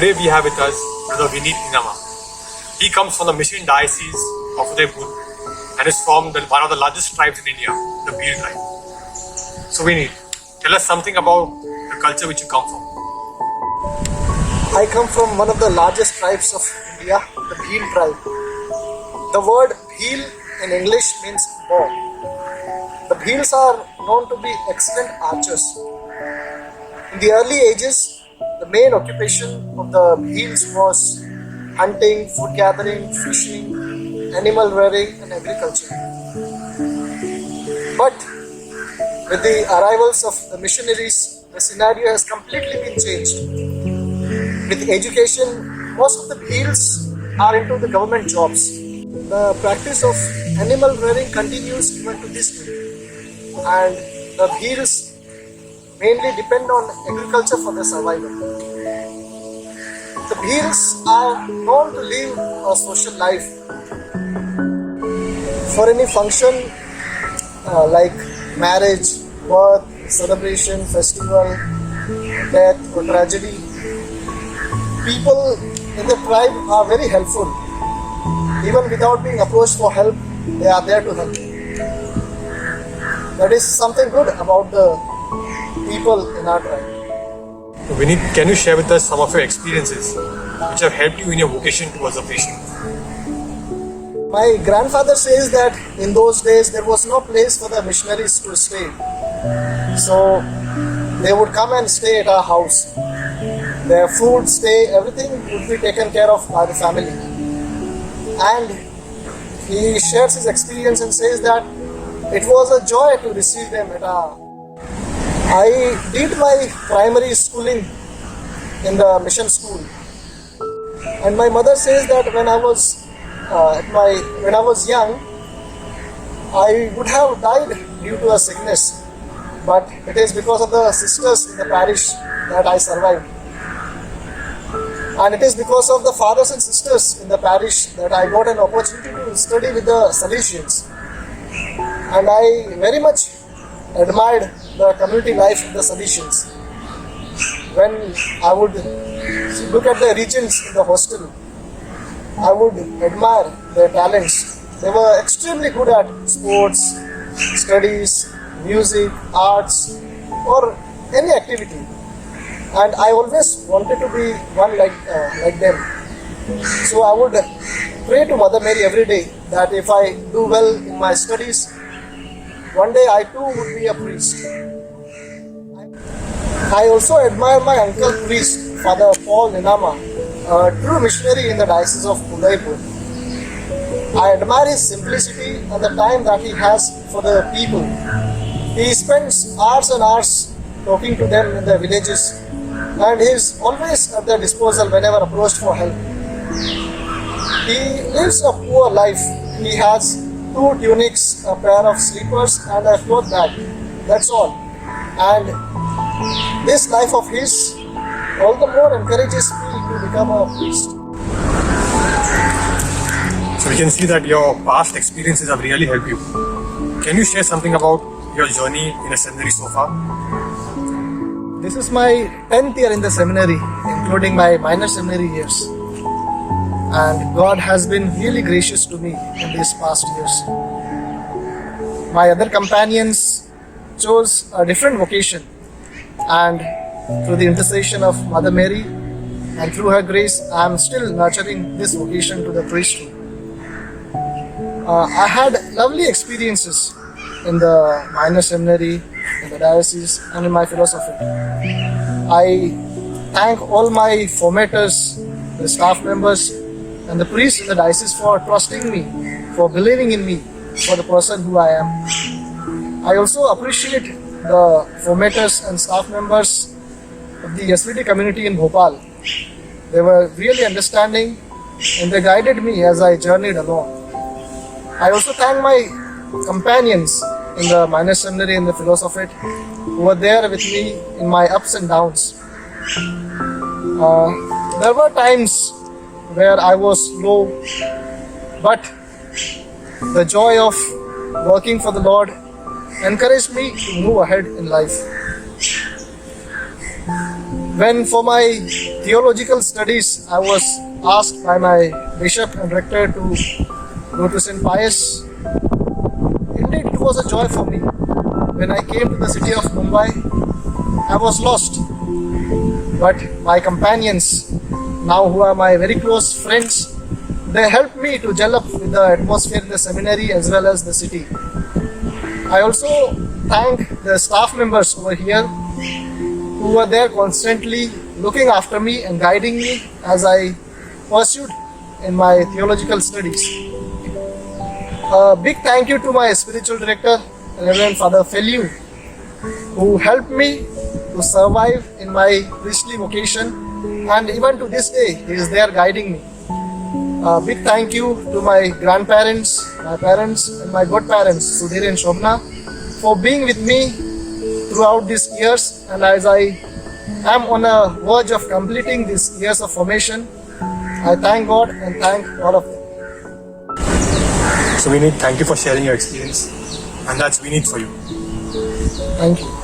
Today we have with us Brother Vinit Ninama. He comes from the Mission Diocese of Udaipur and is from one of the largest tribes in India, the Bhil tribe. So Vinit, tell us something about the culture which you come from. I come from one of the largest tribes of India, the Bhil tribe. The word Bhil in English means bow. The Bhils are known to be excellent archers. In the early ages, the main occupation of the Bhils was hunting, food gathering, fishing, animal rearing and agriculture. But with the arrivals of the missionaries, the scenario has completely been changed. With education, most of the Bhils are into the government jobs. The practice of animal rearing continues even to this day. And the Bhils mainly depend on agriculture for their survival. The Bhils are known to live a social life. For any function like marriage, birth, celebration, festival, death or tragedy, people in the tribe are very helpful. Even without being approached for help, they are there to help. That is something good about the people in our tribe. Vinit, can you share with us some of your experiences which have helped you in your vocation towards the preaching? My grandfather says that in those days there was no place for the missionaries to stay. So they would come and stay at our house. Their food, stay, everything would be taken care of by the family. And he shares his experience and says that it was a joy to receive them at our. I did my primary schooling in the mission school, and my mother says that when I was young, I would have died due to a sickness, but it is because of the sisters in the parish that I survived, and it is because of the fathers and sisters in the parish that I got an opportunity to study with the Salesians, and I very much admired the community life of the Salesians. When I would look at the regents in the hostel, I would admire their talents. They were extremely good at sports, studies, music, arts, or any activity. And I always wanted to be one like them. So I would pray to Mother Mary every day that if I do well in my studies, one day I too would be a priest. I also admire my uncle priest, Father Paul Ninama, a true missionary in the Diocese of Udaipur. I admire his simplicity and the time that he has for the people. He spends hours and hours talking to them in the villages, and he is always at their disposal whenever approached for help. He lives a poor life. He has 2 tunics, a pair of slippers and a cloth bag. That's all. And this life of his all the more encourages me to become a priest. So we can see that your past experiences have really helped you. Can you share something about your journey in a seminary so far? This is my 10th year in the seminary, including my minor seminary years. And God has been really gracious to me in these past years. My other companions chose a different vocation, and through the intercession of Mother Mary and through her grace, I am still nurturing this vocation to the priesthood. I had lovely experiences in the minor seminary, in the diocese, and in my philosophy. I thank all my formators, the staff members, and the priests in the diocese for trusting me, for believing in me, for the person who I am. I also appreciate the formators and staff members of the SVT community in Bhopal. They were really understanding and they guided me as I journeyed along. I also thank my companions in the minor seminary and the philosophy who were there with me in my ups and downs. There were times where I was low, but the joy of working for the Lord encouraged me to move ahead in life. When for my theological studies, I was asked by my bishop and rector to go to St. Pius. Indeed, it was a joy for me. When I came to the city of Mumbai, I was lost. But my companions, now who are my very close friends, they helped me to gel up with the atmosphere in the seminary as well as the city. I also thank the staff members over here who were there constantly looking after me and guiding me as I pursued in my theological studies. A big thank you to my spiritual director, Reverend Father Feliu, who helped me to survive in my priestly vocation, and even to this day he is there guiding me. A big thank you to my grandparents, my parents and my godparents, Sudhir and Shobna, for being with me throughout these years, and as I am on a verge of completing these years of formation, I thank God and thank all of them. So Vinit, thank you for sharing your experience, and that's Vinit for you. Thank you.